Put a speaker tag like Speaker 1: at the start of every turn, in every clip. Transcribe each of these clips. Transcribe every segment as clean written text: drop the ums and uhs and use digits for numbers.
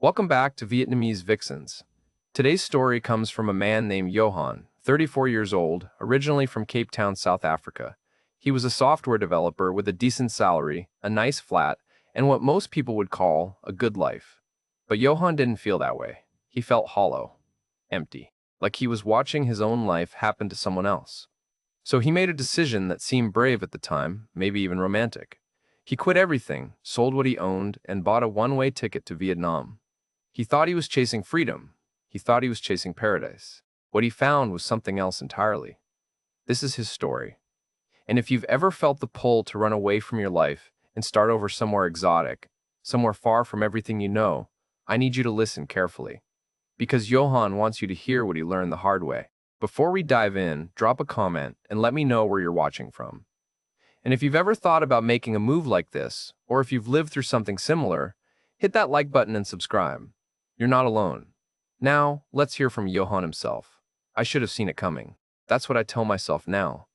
Speaker 1: Welcome back to Vietnamese Vixens. Today's story comes from a man named Johan, 34 years old, originally from Cape Town, South Africa. He was a software developer with a decent salary, a nice flat, and what most people would call a good life. But Johan didn't feel that way. He felt hollow, empty, like he was watching his own life happen to someone else. So he made a decision that seemed brave at the time, maybe even romantic. He quit everything, sold what he owned, and bought a one-way ticket to Vietnam. He thought he was chasing freedom. He thought he was chasing paradise. What he found was something else entirely. This is his story. And if you've ever felt the pull to run away from your life and start over somewhere exotic, somewhere far from everything you know, I need you to listen carefully. Because Johan wants you to hear what he learned the hard way. Before we dive in, drop a comment and let me know where you're watching from. And if you've ever thought about making a move like this, or if you've lived through something similar, hit that like button and subscribe. You're not alone. Now, let's hear from Johan himself. I should have seen it coming. That's what I tell myself now.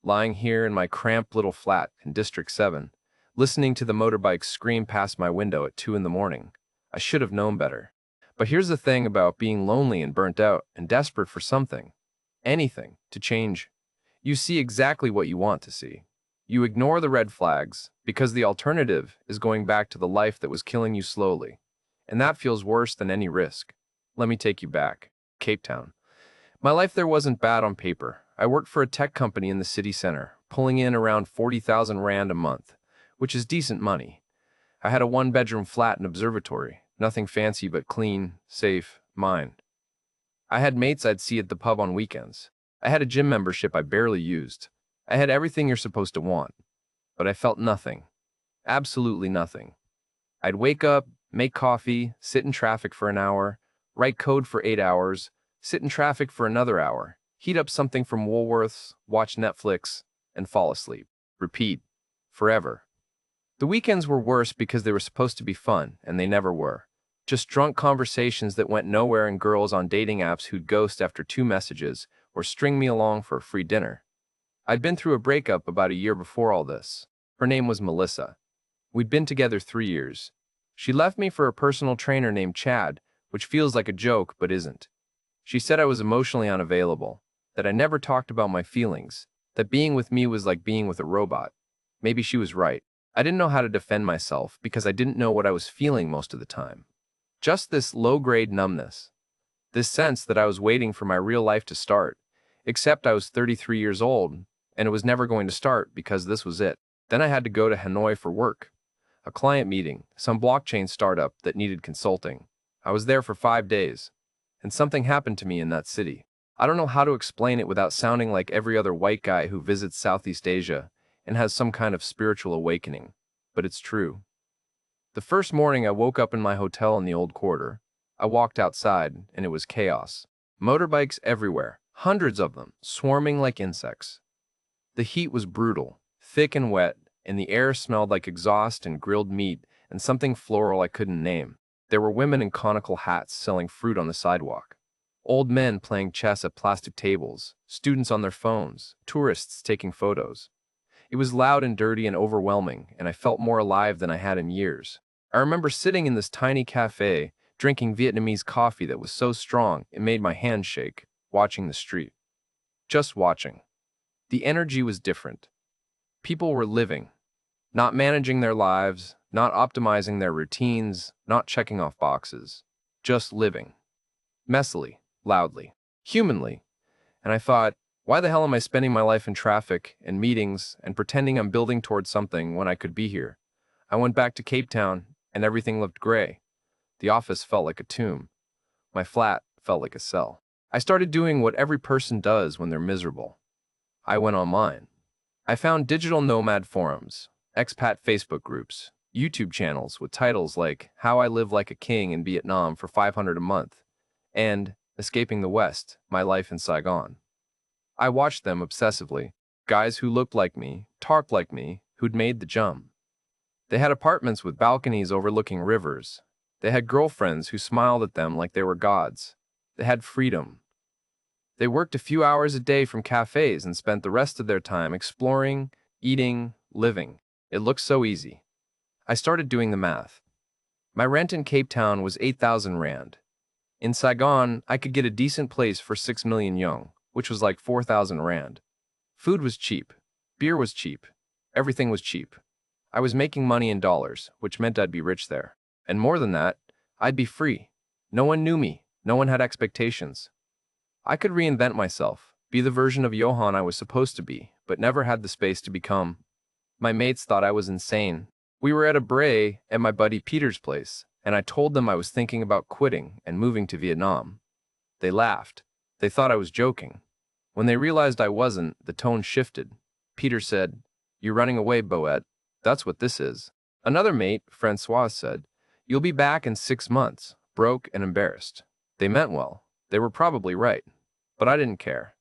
Speaker 1: Lying here in my cramped little flat in District 7, listening to the motorbikes scream past my window at 2 in the morning. I should have known better. But here's the thing about being lonely and burnt out and desperate for something, anything, to change. You see exactly what you want to see. You ignore the red flags because the alternative is going back to the life that was killing you slowly. And that feels worse than any risk. Let me take you back. Cape Town. My life there wasn't bad on paper. I worked for a tech company in the city center, pulling in around 40,000 Rand a month, which is decent money. I had a one-bedroom flat and observatory. Nothing fancy but clean, safe, mine. I had mates I'd see at the pub on weekends. I had a gym membership I barely used. I had everything you're supposed to want. But I felt nothing. Absolutely nothing. I'd wake up, make coffee, sit in traffic for an hour, write code for 8 hours, sit in traffic for another hour, heat up something from Woolworths, watch Netflix, and fall asleep. Repeat. Forever. The weekends were worse because they were supposed to be fun, and they never were. Just drunk conversations that went nowhere and girls on dating apps who'd ghost after 2 messages or string me along for a free dinner. I'd been through a breakup about a year before all this. Her name was Melissa. We'd been together 3 years. She left me for a personal trainer named Chad, which feels like a joke but isn't. She said I was emotionally unavailable, that I never talked about my feelings, that being with me was like being with a robot. Maybe she was right. I didn't know how to defend myself because I didn't know what I was feeling most of the time. Just this low-grade numbness. This sense that I was waiting for my real life to start, except I was 33 years old, and it was never going to start because this was it. Then I had to go to Hanoi for work. A client meeting, some blockchain startup that needed consulting. I was there for 5 days, and something happened to me in that city. I don't know how to explain it without sounding like every other white guy who visits Southeast Asia and has some kind of spiritual awakening, but it's true. The first morning I woke up in my hotel in the old quarter. I walked outside, and it was chaos. Motorbikes everywhere, hundreds of them, swarming like insects. The heat was brutal, thick and wet, and the air smelled like exhaust and grilled meat and something floral I couldn't name. There were women in conical hats selling fruit on the sidewalk. Old men playing chess at plastic tables, students on their phones, tourists taking photos. It was loud and dirty and overwhelming, and I felt more alive than I had in years. I remember sitting in this tiny cafe, drinking Vietnamese coffee that was so strong it made my hands shake, watching the street. Just watching. The energy was different. People were living, not managing their lives, not optimizing their routines, not checking off boxes. Just living. Messily, loudly, humanly. And I thought, why the hell am I spending my life in traffic and meetings and pretending I'm building towards something when I could be here? I went back to Cape Town and everything looked gray. The office felt like a tomb. My flat felt like a cell. I started doing what every person does when they're miserable. I went online. I found digital nomad forums, expat Facebook groups, YouTube channels with titles like How I Live Like a King in Vietnam for $500 a month and Escaping the West, My Life in Saigon. I watched them obsessively, guys who looked like me, talked like me, who'd made the jump. They had apartments with balconies overlooking rivers. They had girlfriends who smiled at them like they were gods. They had freedom. They worked a few hours a day from cafes and spent the rest of their time exploring, eating, living. It looked so easy. I started doing the math. My rent in Cape Town was 8,000 rand. In Saigon, I could get a decent place for 6 million yuan, which was like 4,000 rand. Food was cheap. Beer was cheap. Everything was cheap. I was making money in dollars, which meant I'd be rich there. And more than that, I'd be free. No one knew me. No one had expectations. I could reinvent myself, be the version of Johan I was supposed to be, but never had the space to become. My mates thought I was insane. We were at a braai at my buddy Peter's place, and I told them I was thinking about quitting and moving to Vietnam. They laughed. They thought I was joking. When they realized I wasn't, the tone shifted. Peter said, "You're running away, Boet. That's what this is." Another mate, Francois, said, "You'll be back in 6 months, broke and embarrassed." They meant well. They were probably right. But I didn't care.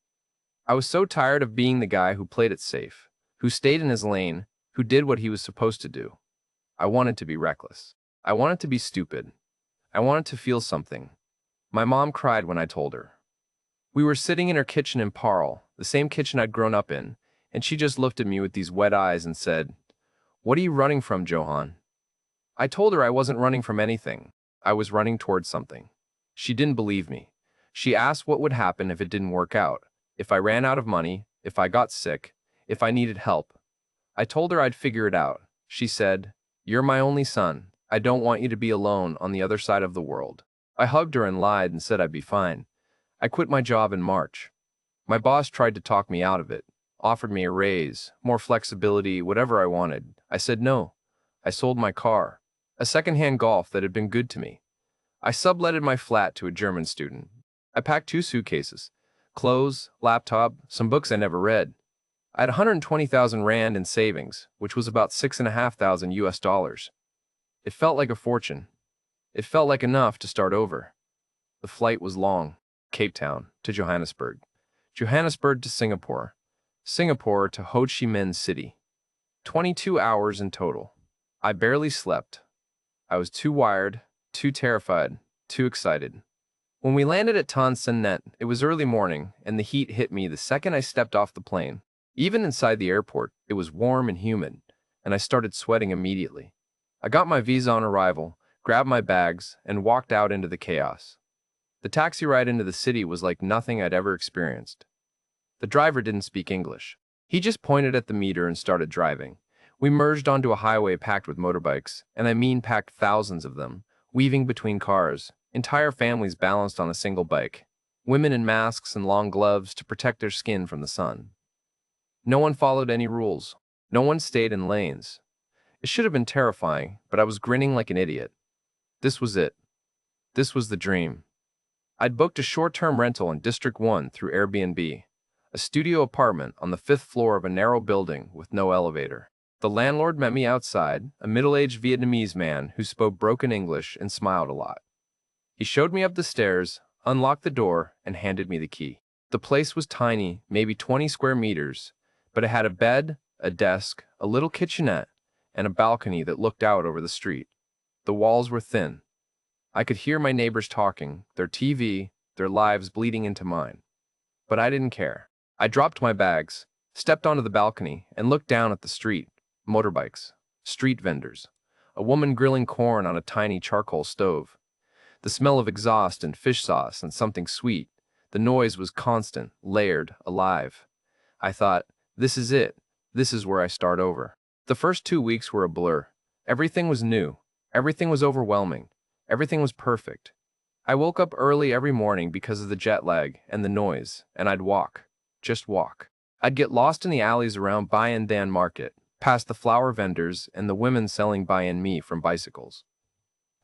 Speaker 1: I was so tired of being the guy who played it safe, who stayed in his lane, who did what he was supposed to do. I wanted to be reckless. I wanted to be stupid. I wanted to feel something. My mom cried when I told her. We were sitting in her kitchen in Parle, the same kitchen I'd grown up in, and she just looked at me with these wet eyes and said, "What are you running from, Johan?" I told her I wasn't running from anything. I was running towards something. She didn't believe me. She asked what would happen if it didn't work out, if I ran out of money, if I got sick, if I needed help. I told her I'd figure it out. She said, "You're my only son. I don't want you to be alone on the other side of the world." I hugged her and lied and said I'd be fine. I quit my job in March. My boss tried to talk me out of it, offered me a raise, more flexibility, whatever I wanted. I said no. I sold my car, a second-hand Golf that had been good to me. I subletted my flat to a German student. I packed 2 suitcases, clothes, laptop, some books I never read. I had 120,000 rand in savings, which was about 6,500 US dollars. It felt like a fortune. It felt like enough to start over. The flight was long. Cape Town to Johannesburg. Johannesburg to Singapore. Singapore to Ho Chi Minh City. 22 hours in total. I barely slept. I was too wired, too terrified, too excited. When we landed at Tan Son Net, it was early morning, and the heat hit me the second I stepped off the plane. Even inside the airport, it was warm and humid, and I started sweating immediately. I got my visa on arrival, grabbed my bags, and walked out into the chaos. The taxi ride into the city was like nothing I'd ever experienced. The driver didn't speak English. He just pointed at the meter and started driving. We merged onto a highway packed with motorbikes, and I mean packed thousands of them, weaving between cars, entire families balanced on a single bike, women in masks and long gloves to protect their skin from the sun. No one followed any rules. No one stayed in lanes. It should have been terrifying, but I was grinning like an idiot. This was it. This was the dream. I'd booked a short-term rental in District 1 through Airbnb, a studio apartment on the 5th floor of a narrow building with no elevator. The landlord met me outside, a middle-aged Vietnamese man who spoke broken English and smiled a lot. He showed me up the stairs, unlocked the door, and handed me the key. The place was tiny, maybe 20 square meters, but it had a bed, a desk, a little kitchenette, and a balcony that looked out over the street. The walls were thin. I could hear my neighbors talking, their TV, their lives bleeding into mine. But I didn't care. I dropped my bags, stepped onto the balcony, and looked down at the street. Motorbikes, street vendors, a woman grilling corn on a tiny charcoal stove. The smell of exhaust and fish sauce and something sweet. The noise was constant, layered, alive. I thought, this is it. This is where I start over. The first 2 weeks were a blur. Everything was new. Everything was overwhelming. Everything was perfect. I woke up early every morning because of the jet lag and the noise, and I'd walk. Just walk. I'd get lost in the alleys around Bayan Dan Market, past the flower vendors and the women selling Bayan Mi from bicycles.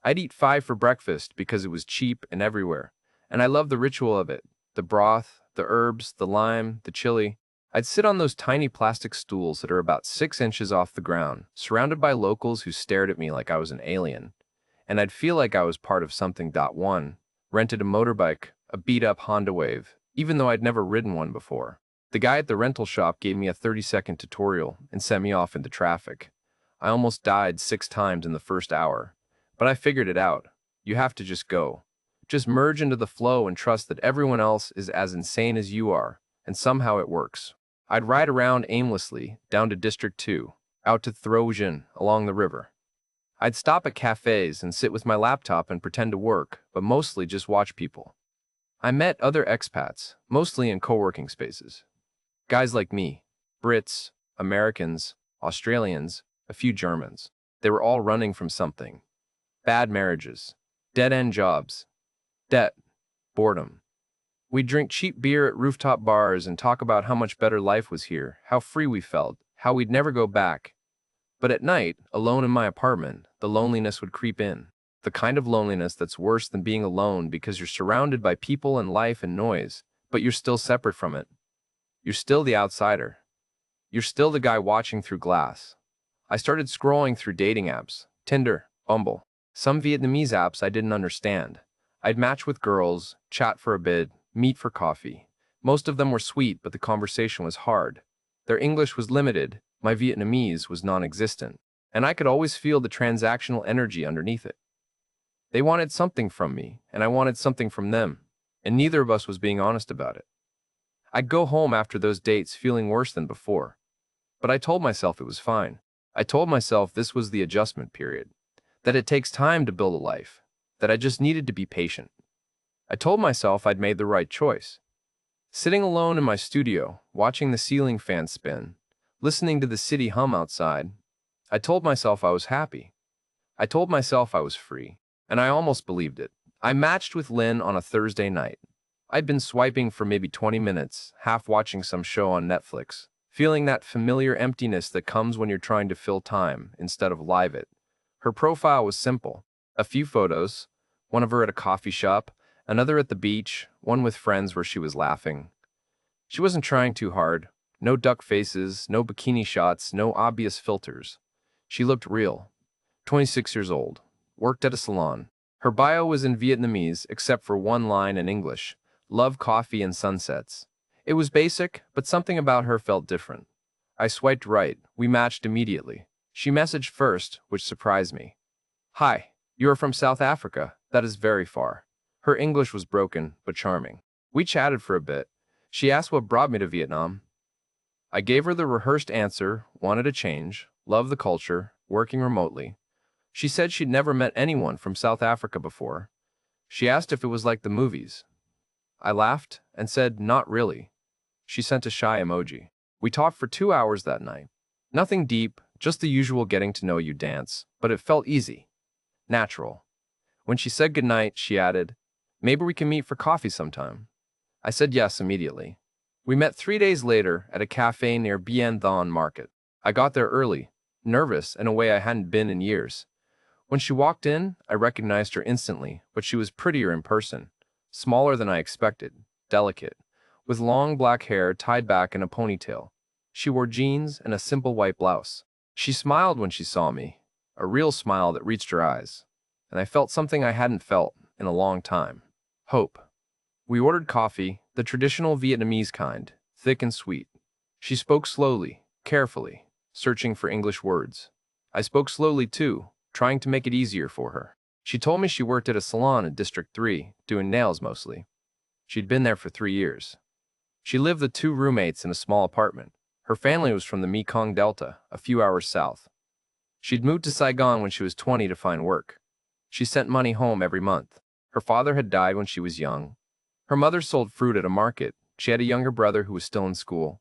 Speaker 1: I'd eat 5 for breakfast because it was cheap and everywhere, and I loved the ritual of it. The broth, the herbs, the lime, the chili. I'd sit on those tiny plastic stools that are about 6 inches off the ground, surrounded by locals who stared at me like I was an alien. And I'd feel like I was part of something. One, rented a motorbike, a beat-up Honda Wave, even though I'd never ridden one before. The guy at the rental shop gave me a 30-second tutorial and sent me off into traffic. I almost died 6 times in the first hour, but I figured it out. You have to just go. Just merge into the flow and trust that everyone else is as insane as you are, and somehow it works. I'd ride around aimlessly, down to District 2, out to Thro Jin, along the river. I'd stop at cafes and sit with my laptop and pretend to work, but mostly just watch people. I met other expats, mostly in co-working spaces. Guys like me, Brits, Americans, Australians, a few Germans. They were all running from something. Bad marriages, dead-end jobs, debt, boredom. We'd drink cheap beer at rooftop bars and talk about how much better life was here, how free we felt, how we'd never go back. But at night, alone in my apartment, the loneliness would creep in. The kind of loneliness that's worse than being alone because you're surrounded by people and life and noise, but you're still separate from it. You're still the outsider. You're still the guy watching through glass. I started scrolling through dating apps, Tinder, Bumble, some Vietnamese apps I didn't understand. I'd match with girls, chat for a bit, meet for coffee. Most of them were sweet, but the conversation was hard. Their English was limited, my Vietnamese was non-existent, and I could always feel the transactional energy underneath it. They wanted something from me, and I wanted something from them, and neither of us was being honest about it. I'd go home after those dates feeling worse than before, but I told myself it was fine. I told myself this was the adjustment period, that it takes time to build a life, that I just needed to be patient. I told myself I'd made the right choice. Sitting alone in my studio, watching the ceiling fan spin, listening to the city hum outside, I told myself I was happy. I told myself I was free, and I almost believed it. I matched with Lynn on a Thursday night. I'd been swiping for maybe 20 minutes, half watching some show on Netflix, feeling that familiar emptiness that comes when you're trying to fill time instead of live it. Her profile was simple. A few photos, one of her at a coffee shop, another at the beach, one with friends where she was laughing. She wasn't trying too hard. No duck faces, no bikini shots, no obvious filters. She looked real. 26 years old. Worked at a salon. Her bio was in Vietnamese, except for one line in English. Love coffee and sunsets. It was basic, but something about her felt different. I swiped right. We matched immediately. She messaged first, which surprised me. Hi, you are from South Africa. That is very far. Her English was broken, but charming. We chatted for a bit. She asked what brought me to Vietnam. I gave her the rehearsed answer, wanted a change, loved the culture, working remotely. She said she'd never met anyone from South Africa before. She asked if it was like the movies. I laughed and said, not really. She sent a shy emoji. We talked for 2 hours that night. Nothing deep, just the usual getting to know you dance, but it felt easy, natural. When she said goodnight, she added, maybe we can meet for coffee sometime. I said yes immediately. We met 3 days later at a cafe near Bien Thon Market. I got there early, nervous in a way I hadn't been in years. When she walked in, I recognized her instantly, but she was prettier in person, smaller than I expected, delicate, with long black hair tied back in a ponytail. She wore jeans and a simple white blouse. She smiled when she saw me, a real smile that reached her eyes, and I felt something I hadn't felt in a long time. Hope. We ordered coffee, the traditional Vietnamese kind, thick and sweet. She spoke slowly, carefully, searching for English words. I spoke slowly too, trying to make it easier for her. She told me she worked at a salon in District 3, doing nails mostly. She'd been there for 3 years. She lived with 2 roommates in a small apartment. Her family was from the Mekong Delta, a few hours south. She'd moved to Saigon when she was 20 to find work. She sent money home every month. Her father had died when she was young. Her mother sold fruit at a market. She had a younger brother who was still in school.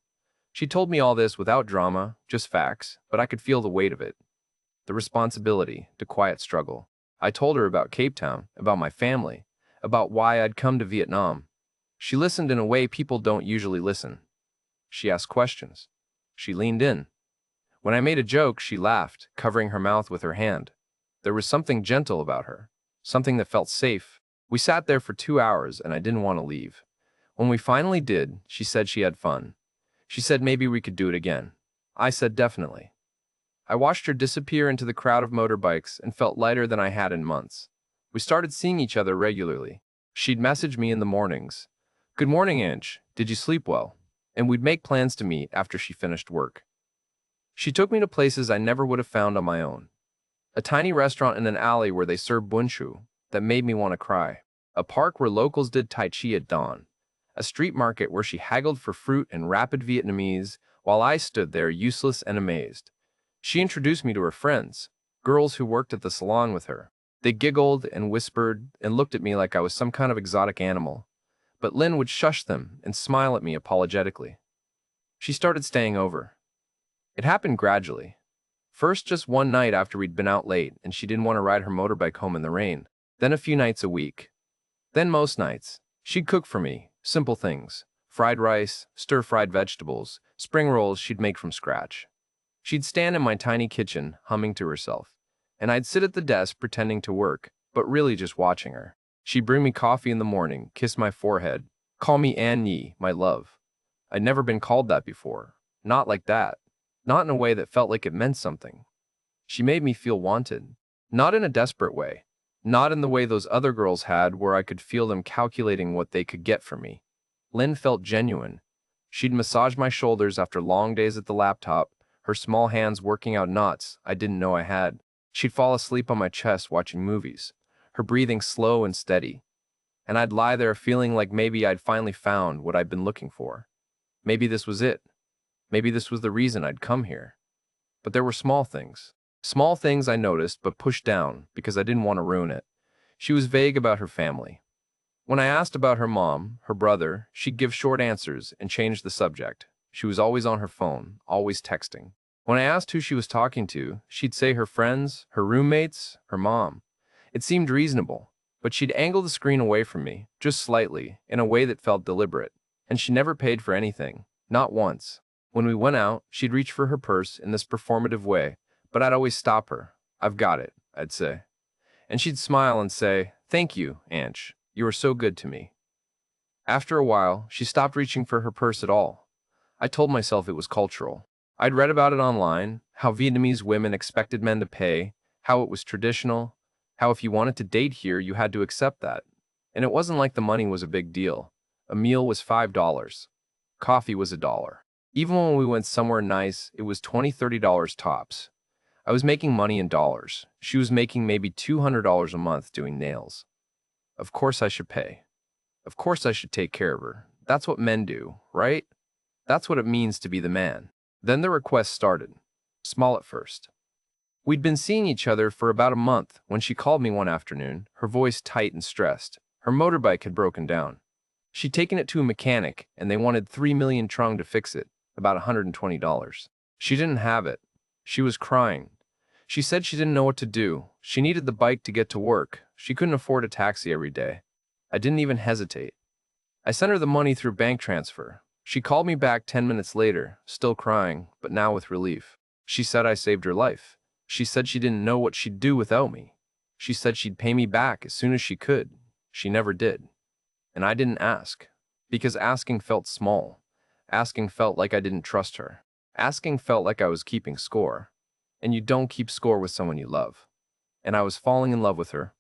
Speaker 1: She told me all this without drama, just facts, but I could feel the weight of it. The responsibility, the quiet struggle. I told her about Cape Town, about my family, about why I'd come to Vietnam. She listened in a way people don't usually listen. She asked questions. She leaned in. When I made a joke, she laughed, covering her mouth with her hand. There was something gentle about her, something that felt safe. We sat there for 2 hours, and I didn't want to leave. When we finally did, she said she had fun. She said maybe we could do it again. I said definitely. I watched her disappear into the crowd of motorbikes and felt lighter than I had in months. We started seeing each other regularly. She'd message me in the mornings. Good morning, Ange. Did you sleep well? And we'd make plans to meet after she finished work. She took me to places I never would have found on my own. A tiny restaurant in an alley where they served bun chu that made me want to cry. A park where locals did tai chi at dawn. A street market where she haggled for fruit in rapid Vietnamese while I stood there useless and amazed. She introduced me to her friends. girls who worked at the salon with her. They giggled and whispered and looked at me like I was some kind of exotic animal. But Lynn would shush them and smile at me apologetically. She started staying over. It happened gradually. First, just one night after we'd been out late and she didn't want to ride her motorbike home in the rain. Then a few nights a week. Then most nights. She'd cook for me, simple things. Fried rice, stir-fried vegetables, spring rolls she'd make from scratch. She'd stand in my tiny kitchen, humming to herself. And I'd sit at the desk pretending to work, but really just watching her. She'd bring me coffee in the morning, kiss my forehead, call me Annie, my love. I'd never been called that before. Not like that. Not in a way that felt like it meant something. She made me feel wanted. Not in a desperate way. Not in the way those other girls had where I could feel them calculating what they could get from me. Lynn felt genuine. She'd massage my shoulders after long days at the laptop, her small hands working out knots I didn't know I had. She'd fall asleep on my chest watching movies, her breathing slow and steady. And I'd lie there feeling like maybe I'd finally found what I'd been looking for. Maybe this was it. Maybe this was the reason I'd come here. But there were small things. Small things I noticed but pushed down because I didn't want to ruin it. She was vague about her family. When I asked about her mom, her brother, she'd give short answers and change the subject. She was always on her phone, always texting. When I asked who she was talking to, she'd say her friends, her roommates, her mom. It seemed reasonable, but she'd angle the screen away from me, just slightly, in a way that felt deliberate. And she never paid for anything, not once. When we went out, she'd reach for her purse in this performative way, but I'd always stop her. "I've got it," I'd say. And she'd smile and say, "Thank you, Ange. You were so good to me." After a while, she stopped reaching for her purse at all. I told myself it was cultural. I'd read about it online, how Vietnamese women expected men to pay, how it was traditional, how if you wanted to date here, you had to accept that. And it wasn't like the money was a big deal. A meal was $5. Coffee was $1. Even when we went somewhere nice, it was $20, $30 tops. I was making money in dollars. She was making maybe $200 a month doing nails. Of course I should pay. Of course I should take care of her. That's what men do, right? That's what it means to be the man. Then the request started. Small at first. We'd been seeing each other for about a month when she called me one afternoon, her voice tight and stressed. Her motorbike had broken down. She'd taken it to a mechanic, and they wanted 3 million trong to fix it, about $120. She didn't have it. She was crying. She said she didn't know what to do. She needed the bike to get to work. She couldn't afford a taxi every day. I didn't even hesitate. I sent her the money through bank transfer. She called me back 10 minutes later, still crying, but now with relief. She said I saved her life. She said she didn't know what she'd do without me. She said she'd pay me back as soon as she could. She never did. And I didn't ask, because asking felt small. Asking felt like I didn't trust her. Asking felt like I was keeping score. And you don't keep score with someone you love. And I was falling in love with her.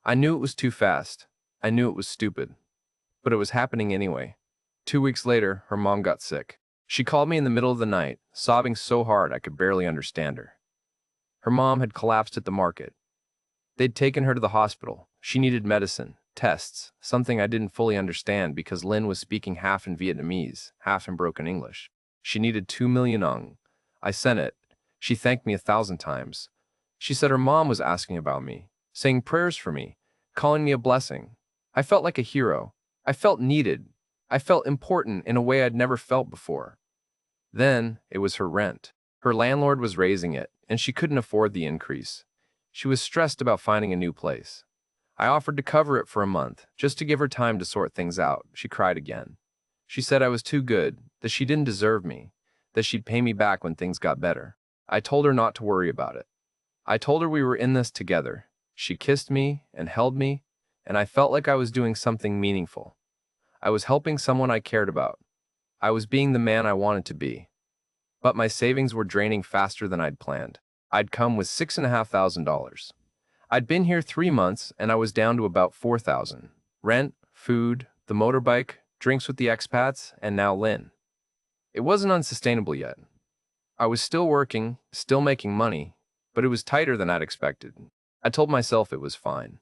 Speaker 1: I knew it was too fast. I knew it was stupid. But it was happening anyway. 2 weeks later, her mom got sick. She called me in the middle of the night, sobbing so hard I could barely understand her. Her mom had collapsed at the market. They'd taken her to the hospital. She needed medicine, tests, something I didn't fully understand because Lynn was speaking half in Vietnamese, half in broken English. She needed 2 million ong. I sent it. She thanked me 1,000 times. She said her mom was asking about me, saying prayers for me, calling me a blessing. I felt like a hero. I felt needed. I felt important in a way I'd never felt before. Then it was her rent. Her landlord was raising it, and she couldn't afford the increase. She was stressed about finding a new place. I offered to cover it for a month, just to give her time to sort things out. She cried again. She said I was too good, that she didn't deserve me, that she'd pay me back when things got better. I told her not to worry about it. I told her we were in this together. She kissed me and held me, and I felt like I was doing something meaningful. I was helping someone I cared about. I was being the man I wanted to be. But my savings were draining faster than I'd planned. I'd come with $6,500. I'd been here 3 months, and I was down to about $4,000. Rent, food, the motorbike, drinks with the expats, and now Lynn. It wasn't unsustainable yet. I was still working, still making money, but it was tighter than I'd expected. I told myself it was fine.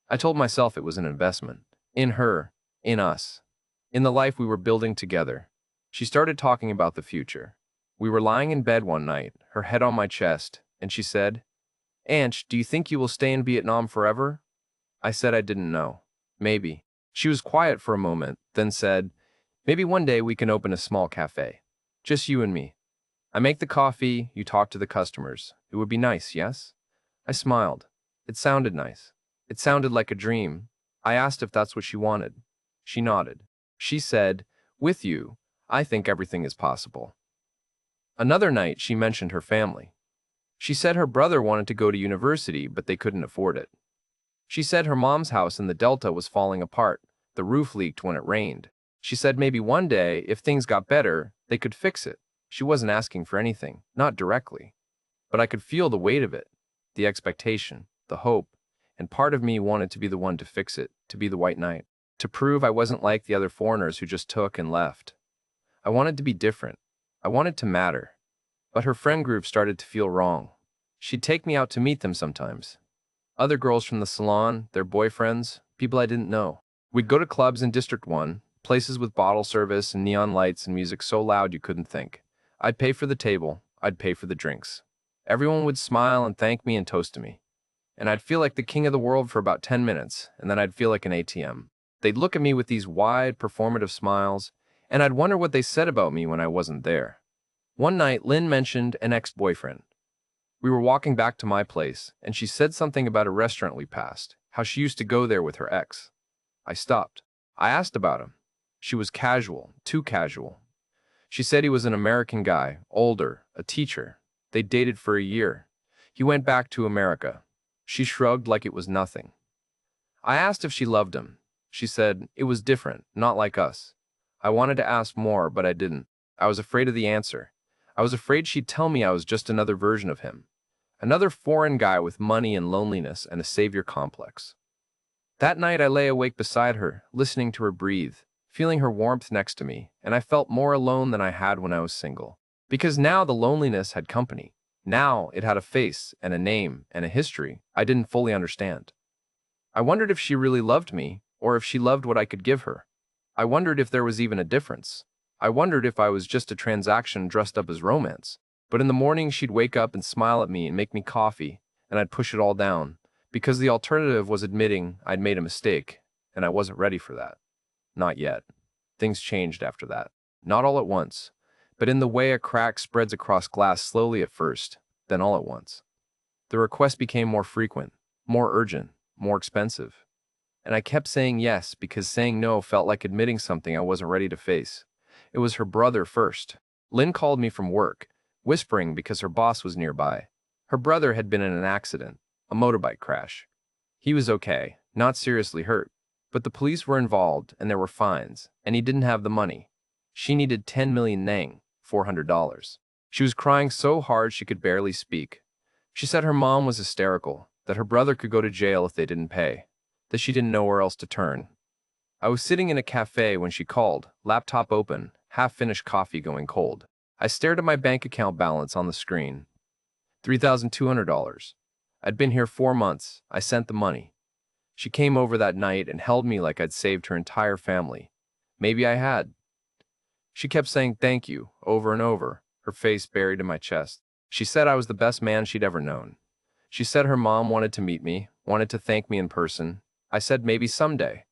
Speaker 1: I told myself it was an investment. In her, in us, in the life we were building together. She started talking about the future. We were lying in bed one night, her head on my chest, and she said, Anch, do you think you will stay in Vietnam forever? I said I didn't know. Maybe. She was quiet for a moment, then said, maybe one day we can open a small cafe. Just you and me. I make the coffee, you talk to the customers. It would be nice, yes? I smiled. It sounded nice. It sounded like a dream. I asked if that's what she wanted. She nodded. She said, with you, I think everything is possible. Another night, she mentioned her family. She said her brother wanted to go to university, but they couldn't afford it. She said her mom's house in the Delta was falling apart. The roof leaked when it rained. She said maybe one day, if things got better, they could fix it. She wasn't asking for anything, not directly. But I could feel the weight of it, the expectation, the hope, and part of me wanted to be the one to fix it, to be the white knight, to prove I wasn't like the other foreigners who just took and left. I wanted to be different. I wanted to matter. But her friend group started to feel wrong. She'd take me out to meet them sometimes. Other girls from the salon, their boyfriends, people I didn't know. We'd go to clubs in District 1, places with bottle service and neon lights and music so loud you couldn't think. I'd pay for the table. I'd pay for the drinks. Everyone would smile and thank me and toast to me. And I'd feel like the king of the world for about 10 minutes, and then I'd feel like an ATM. They'd look at me with these wide, performative smiles, and I'd wonder what they said about me when I wasn't there. One night, Lynn mentioned an ex-boyfriend. We were walking back to my place, and she said something about a restaurant we passed, how she used to go there with her ex. I stopped. I asked about him. She was casual, too casual. She said he was an American guy, older, a teacher. They dated for a year. He went back to America. She shrugged like it was nothing. I asked if she loved him. She said, it was different, not like us. I wanted to ask more, but I didn't. I was afraid of the answer. I was afraid she'd tell me I was just another version of him. Another foreign guy with money and loneliness and a savior complex. That night I lay awake beside her, listening to her breathe, feeling her warmth next to me, and I felt more alone than I had when I was single. Because now the loneliness had company. Now it had a face and a name and a history I didn't fully understand. I wondered if she really loved me, or if she loved what I could give her. I wondered if there was even a difference. I wondered if I was just a transaction dressed up as romance. But in the morning she'd wake up and smile at me and make me coffee, and I'd push it all down, because the alternative was admitting I'd made a mistake, and I wasn't ready for that. Not yet. Things changed after that. Not all at once, but in the way a crack spreads across glass slowly at first, then all at once. The requests became more frequent, more urgent, more expensive. And I kept saying yes because saying no felt like admitting something I wasn't ready to face. It was her brother first. Lynn called me from work, whispering because her boss was nearby. Her brother had been in an accident, a motorbike crash. He was okay, not seriously hurt, but the police were involved and there were fines, and he didn't have the money. She needed 10 million Nang, $400. She was crying so hard she could barely speak. She said her mom was hysterical, that her brother could go to jail if they didn't pay, that she didn't know where else to turn. I was sitting in a cafe when she called, laptop open, half-finished coffee going cold. I stared at my bank account balance on the screen. $3,200. I'd been here 4 months. I sent the money. She came over that night and held me like I'd saved her entire family. Maybe I had. She kept saying thank you over and over, her face buried in my chest. She said I was the best man she'd ever known. She said her mom wanted to meet me, wanted to thank me in person. I said maybe someday.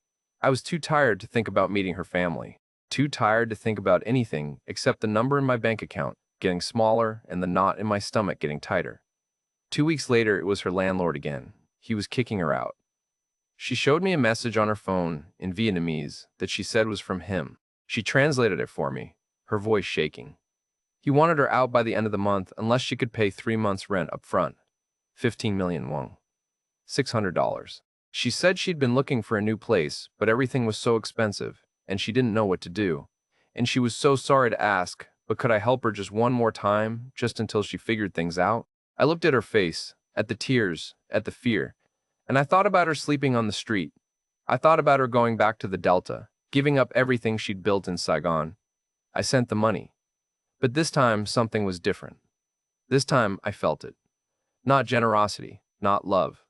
Speaker 1: I was too tired to think about meeting her family. Too tired to think about anything except the number in my bank account getting smaller and the knot in my stomach getting tighter. 2 weeks later, it was her landlord again. He was kicking her out. She showed me a message on her phone in Vietnamese that she said was from him. She translated it for me, her voice shaking. He wanted her out by the end of the month unless she could pay 3 months' rent up front. 15 million won. $600. She said she'd been looking for a new place, but everything was so expensive, and she didn't know what to do. And she was so sorry to ask, but could I help her just one more time, just until she figured things out? I looked at her face, at the tears, at the fear, and I thought about her sleeping on the street. I thought about her going back to the Delta, giving up everything she'd built in Saigon. I sent the money. But this time, something was different. This time, I felt it. Not generosity, not love,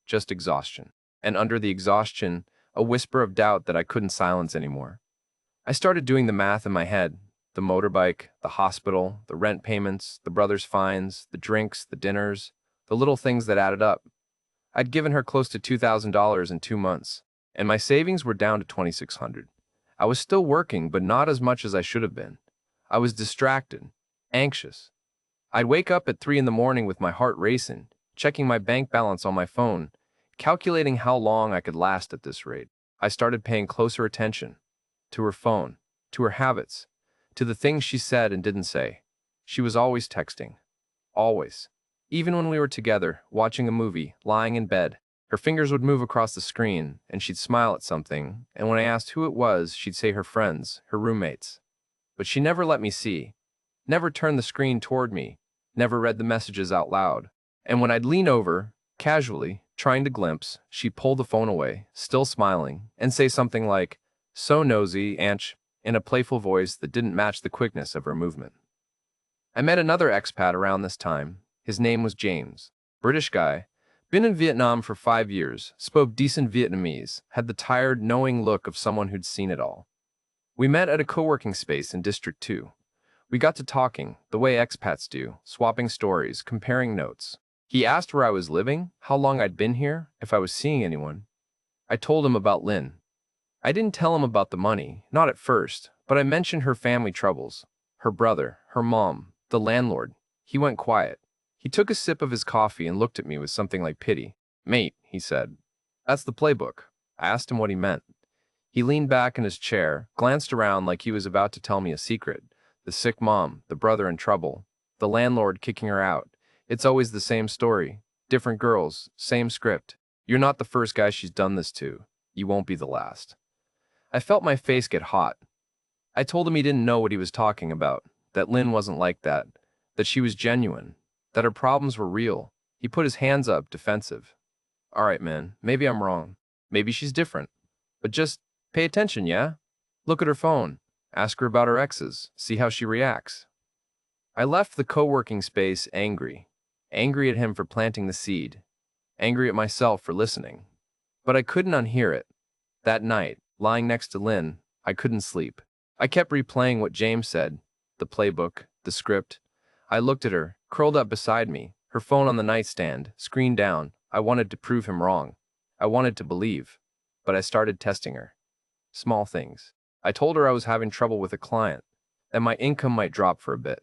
Speaker 1: just exhaustion. And under the exhaustion, a whisper of doubt that I couldn't silence anymore. I started doing the math in my head. The motorbike, the hospital, the rent payments, the brother's fines, the drinks, the dinners. The little things that added up. I'd given her close to $2,000 in 2 months, and my savings were down to $2,600. I was still working, but not as much as I should have been. I was distracted, anxious. I'd wake up at 3 in the morning with my heart racing, checking my bank balance on my phone, calculating how long I could last at this rate. I started paying closer attention to her phone, to her habits, to the things she said and didn't say. She was always texting. Always. Even when we were together, watching a movie, lying in bed, her fingers would move across the screen, and she'd smile at something, and when I asked who it was, she'd say her friends, her roommates. But she never let me see, never turned the screen toward me, never read the messages out loud. And when I'd lean over, casually, trying to glimpse, she'd pull the phone away, still smiling, and say something like, "So nosy, Anch," in a playful voice that didn't match the quickness of her movement. I met another expat around this time. His name was James. British guy. Been in Vietnam for 5 years, spoke decent Vietnamese, had the tired, knowing look of someone who'd seen it all. We met at a co-working space in District 2. We got to talking, the way expats do, swapping stories, comparing notes. He asked where I was living, how long I'd been here, if I was seeing anyone. I told him about Lynn. I didn't tell him about the money, not at first, but I mentioned her family troubles. Her brother, her mom, the landlord. He went quiet. He took a sip of his coffee and looked at me with something like pity. "Mate," he said, "that's the playbook." I asked him what he meant. He leaned back in his chair, glanced around like he was about to tell me a secret. The sick mom, the brother in trouble, the landlord kicking her out. It's always the same story. Different girls, same script. You're not the first guy she's done this to. You won't be the last. I felt my face get hot. I told him he didn't know what he was talking about, that Lynn wasn't like that she was genuine, that her problems were real. He put his hands up, defensive. "All right, man, maybe I'm wrong. Maybe she's different. But just pay attention, yeah? Look at her phone. Ask her about her exes. See how she reacts." I left the co-working space angry. Angry at him for planting the seed. Angry at myself for listening. But I couldn't unhear it. That night, lying next to Lynn, I couldn't sleep. I kept replaying what James said, the playbook, the script. I looked at her, curled up beside me, her phone on the nightstand, screen down. I wanted to prove him wrong. I wanted to believe. But I started testing her. Small things. I told her I was having trouble with a client, that my income might drop for a bit.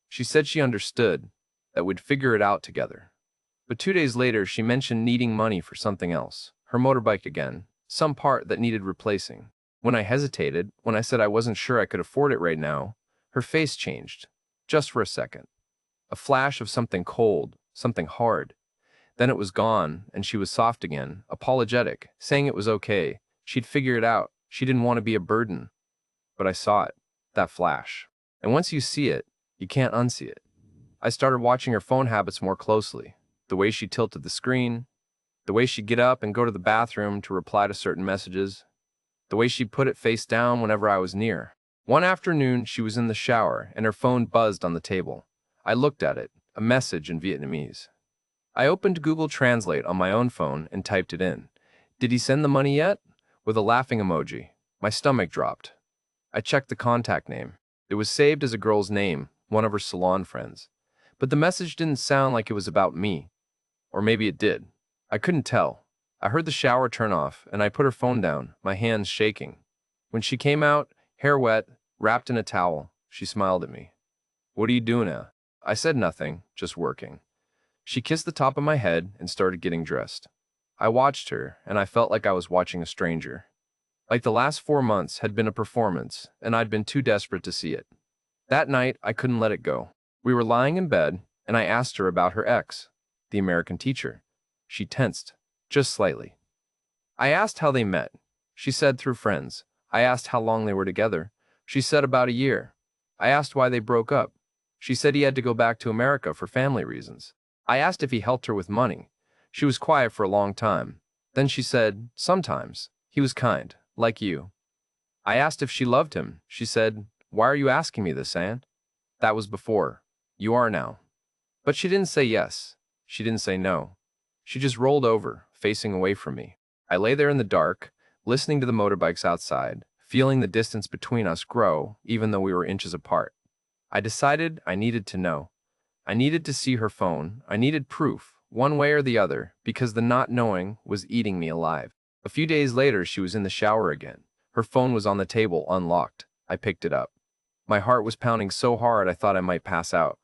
Speaker 1: She said she understood, that we'd figure it out together. But 2 days later, she mentioned needing money for something else, her motorbike again, some part that needed replacing. When I hesitated, when I said I wasn't sure I could afford it right now, her face changed, just for a second. A flash of something cold, something hard. Then it was gone, and she was soft again, apologetic, saying it was okay. She'd figure it out. She didn't want to be a burden. But I saw it, that flash. And once you see it, you can't unsee it. I started watching her phone habits more closely. The way she tilted the screen, the way she'd get up and go to the bathroom to reply to certain messages, the way she'd put it face down whenever I was near. One afternoon, she was in the shower, and her phone buzzed on the table. I looked at it, a message in Vietnamese. I opened Google Translate on my own phone and typed it in. "Did he send the money yet?" With a laughing emoji. My stomach dropped. I checked the contact name. It was saved as a girl's name, one of her salon friends. But the message didn't sound like it was about me. Or maybe it did. I couldn't tell. I heard the shower turn off, and I put her phone down, my hands shaking. When she came out, hair wet, wrapped in a towel, she smiled at me. "What are you doing now?" I said nothing, just working. She kissed the top of my head and started getting dressed. I watched her, and I felt like I was watching a stranger. Like the last 4 months had been a performance, and I'd been too desperate to see it. That night, I couldn't let it go. We were lying in bed, and I asked her about her ex, the American teacher. She tensed, just slightly. I asked how they met. She said through friends. I asked how long they were together. She said about a year. I asked why they broke up. She said he had to go back to America for family reasons. I asked if he helped her with money. She was quiet for a long time. Then she said, sometimes. He was kind, like you. I asked if she loved him. She said, "Why are you asking me this, Anne?" That was before. You are now. But she didn't say yes. She didn't say no. She just rolled over, facing away from me. I lay there in the dark, listening to the motorbikes outside, feeling the distance between us grow, even though we were inches apart. I decided I needed to know. I needed to see her phone. I needed proof, one way or the other, because the not knowing was eating me alive. A few days later, she was in the shower again. Her phone was on the table, unlocked. I picked it up. My heart was pounding so hard I thought I might pass out.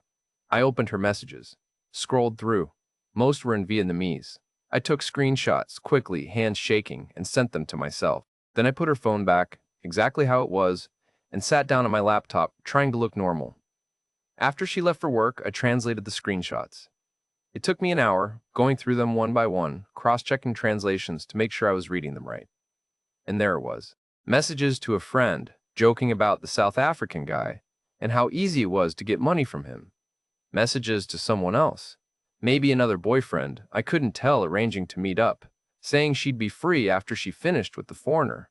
Speaker 1: I opened her messages, scrolled through. Most were in Vietnamese. I took screenshots, quickly, hands shaking, and sent them to myself. Then I put her phone back, exactly how it was, and sat down at my laptop, trying to look normal. After she left for work, I translated the screenshots. It took me an hour, going through them one by one, cross-checking translations to make sure I was reading them right. And there it was. Messages to a friend, joking about the South African guy, and how easy it was to get money from him. Messages to someone else, maybe another boyfriend, I couldn't tell, arranging to meet up, saying she'd be free after she finished with the foreigner.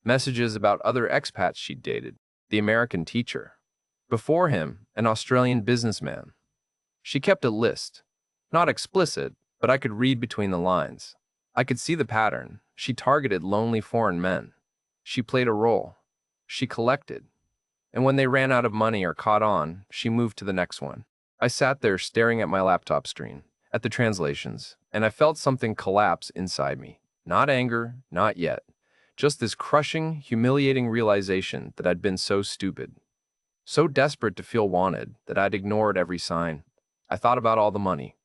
Speaker 1: Messages about other expats she'd dated, the American teacher. Before him, an Australian businessman. She kept a list. Not explicit, but I could read between the lines. I could see the pattern. She targeted lonely foreign men. She played a role. She collected. And when they ran out of money or caught on, she moved to the next one. I sat there staring at my laptop screen, at the translations, and I felt something collapse inside me. Not anger, not yet. Just this crushing, humiliating realization that I'd been so stupid. So desperate to feel wanted that I'd ignored every sign. I thought about all the money,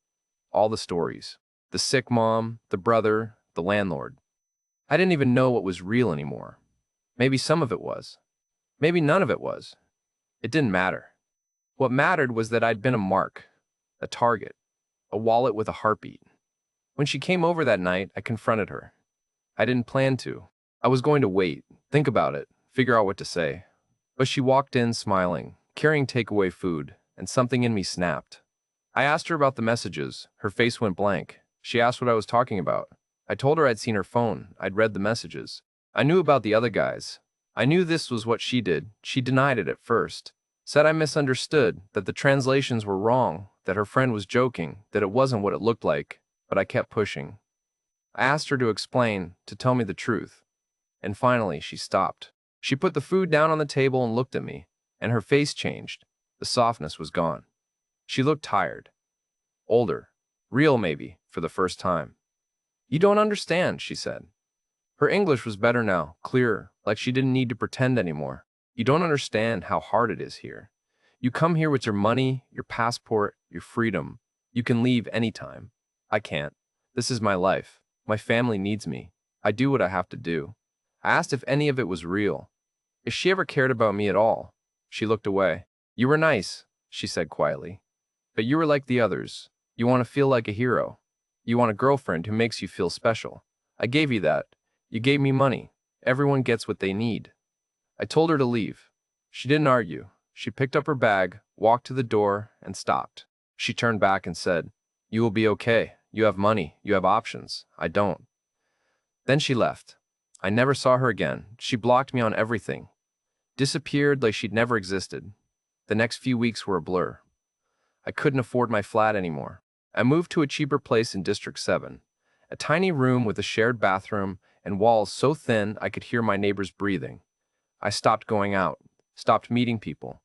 Speaker 1: all the stories, the sick mom, the brother, the landlord. I didn't even know what was real anymore. Maybe some of it was. Maybe none of it was. It didn't matter. What mattered was that I'd been a mark, a target, a wallet with a heartbeat. When she came over that night, I confronted her. I didn't plan to. I was going to wait, think about it, figure out what to say. But she walked in smiling, carrying takeaway food, and something in me snapped. I asked her about the messages. Her face went blank. She asked what I was talking about. I told her I'd seen her phone. I'd read the messages. I knew about the other guys. I knew this was what she did. She denied it at first. Said I misunderstood, that the translations were wrong, that her friend was joking, that it wasn't what it looked like, but I kept pushing. I asked her to explain, to tell me the truth. And finally, she stopped. She put the food down on the table and looked at me, and her face changed. The softness was gone. She looked tired. Older. Real, maybe, for the first time. "You don't understand," she said. Her English was better now, clearer, like she didn't need to pretend anymore. "You don't understand how hard it is here. You come here with your money, your passport, your freedom. You can leave anytime. I can't. This is my life. My family needs me. I do what I have to do." I asked if any of it was real, if she ever cared about me at all. She looked away. "You were nice," she said quietly. "But you were like the others. You want to feel like a hero. You want a girlfriend who makes you feel special. I gave you that. You gave me money. Everyone gets what they need." I told her to leave. She didn't argue. She picked up her bag, walked to the door, and stopped. She turned back and said, "You will be okay. You have money. You have options. I don't." Then she left. I never saw her again. She blocked me on everything. Disappeared like she'd never existed. The next few weeks were a blur. I couldn't afford my flat anymore. I moved to a cheaper place in District 7. A tiny room with a shared bathroom and walls so thin I could hear my neighbors breathing. I stopped going out, stopped meeting people.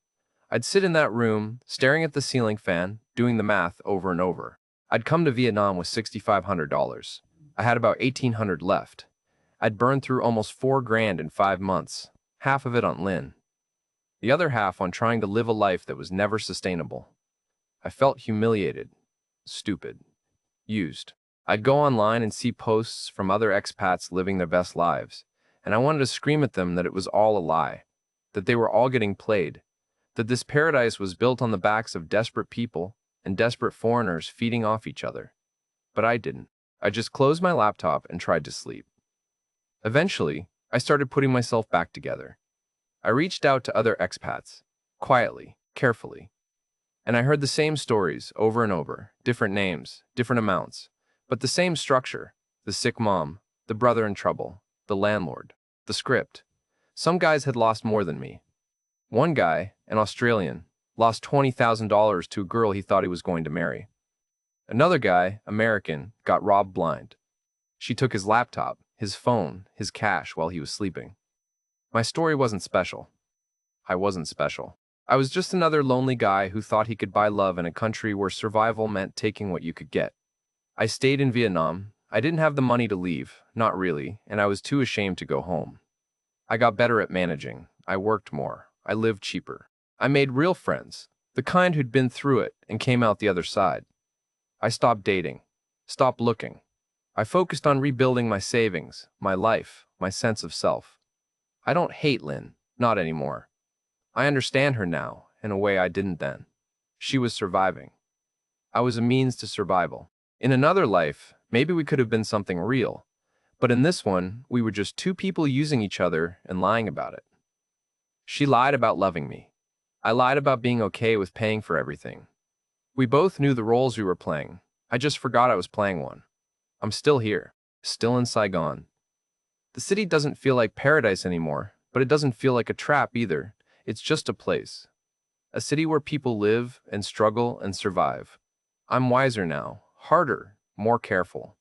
Speaker 1: I'd sit in that room, staring at the ceiling fan, doing the math over and over. I'd come to Vietnam with $6,500. I had about $1,800 left. I'd burned through almost $4,000 in 5 months, half of it on Lynn. The other half on trying to live a life that was never sustainable. I felt humiliated, stupid, used. I'd go online and see posts from other expats living their best lives, and I wanted to scream at them that it was all a lie, that they were all getting played, that this paradise was built on the backs of desperate people and desperate foreigners feeding off each other. But I didn't. I just closed my laptop and tried to sleep. Eventually, I started putting myself back together. I reached out to other expats, quietly, carefully. And I heard the same stories over and over, different names, different amounts, but the same structure: the sick mom, the brother in trouble, the landlord, the script. Some guys had lost more than me. One guy, an Australian, lost $20,000 to a girl he thought he was going to marry. Another guy, American, got robbed blind. She took his laptop, his phone, his cash while he was sleeping. My story wasn't special. I wasn't special. I was just another lonely guy who thought he could buy love in a country where survival meant taking what you could get. I stayed in Vietnam. I didn't have the money to leave, not really, and I was too ashamed to go home. I got better at managing. I worked more. I lived cheaper. I made real friends, the kind who'd been through it and came out the other side. I stopped dating, stopped looking. I focused on rebuilding my savings, my life, my sense of self. I don't hate Lynn, not anymore. I understand her now, in a way I didn't then. She was surviving. I was a means to survival. In another life, maybe we could have been something real, but in this one, we were just two people using each other and lying about it. She lied about loving me. I lied about being okay with paying for everything. We both knew the roles we were playing. I just forgot I was playing one. I'm still here, still in Saigon. The city doesn't feel like paradise anymore, but it doesn't feel like a trap either. It's just a place. A city where people live and struggle and survive. I'm wiser now, harder, more careful.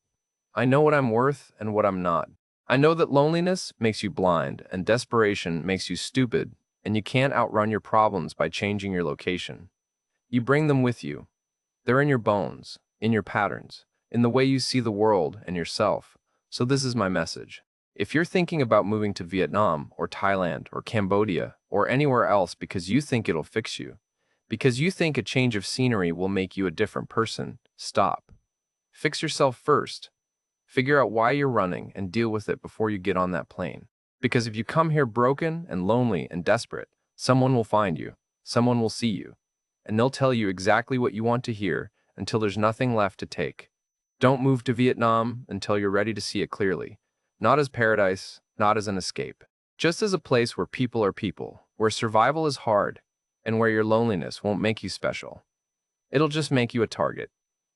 Speaker 1: I know what I'm worth and what I'm not. I know that loneliness makes you blind and desperation makes you stupid, and you can't outrun your problems by changing your location. You bring them with you. They're in your bones, in your patterns, in the way you see the world and yourself. So this is my message. If you're thinking about moving to Vietnam or Thailand or Cambodia or anywhere else because you think it'll fix you, because you think a change of scenery will make you a different person, stop. Fix yourself first. Figure out why you're running and deal with it before you get on that plane. Because if you come here broken and lonely and desperate, someone will find you, someone will see you, and they'll tell you exactly what you want to hear until there's nothing left to take. Don't move to Vietnam until you're ready to see it clearly. Not as paradise, not as an escape. Just as a place where people are people, where survival is hard, and where your loneliness won't make you special. It'll just make you a target.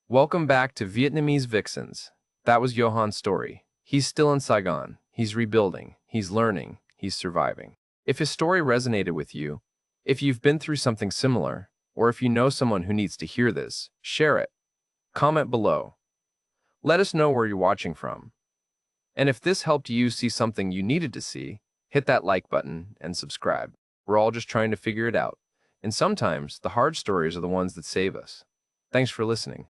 Speaker 1: Welcome back to Vietnamese Vixens. That was Johan's story. He's still in Saigon. He's rebuilding. He's learning. He's surviving. If his story resonated with you, if you've been through something similar, or if you know someone who needs to hear this, share it. Comment below. Let us know where you're watching from. And if this helped you see something you needed to see, hit that like button and subscribe. We're all just trying to figure it out. And sometimes the hard stories are the ones that save us. Thanks for listening.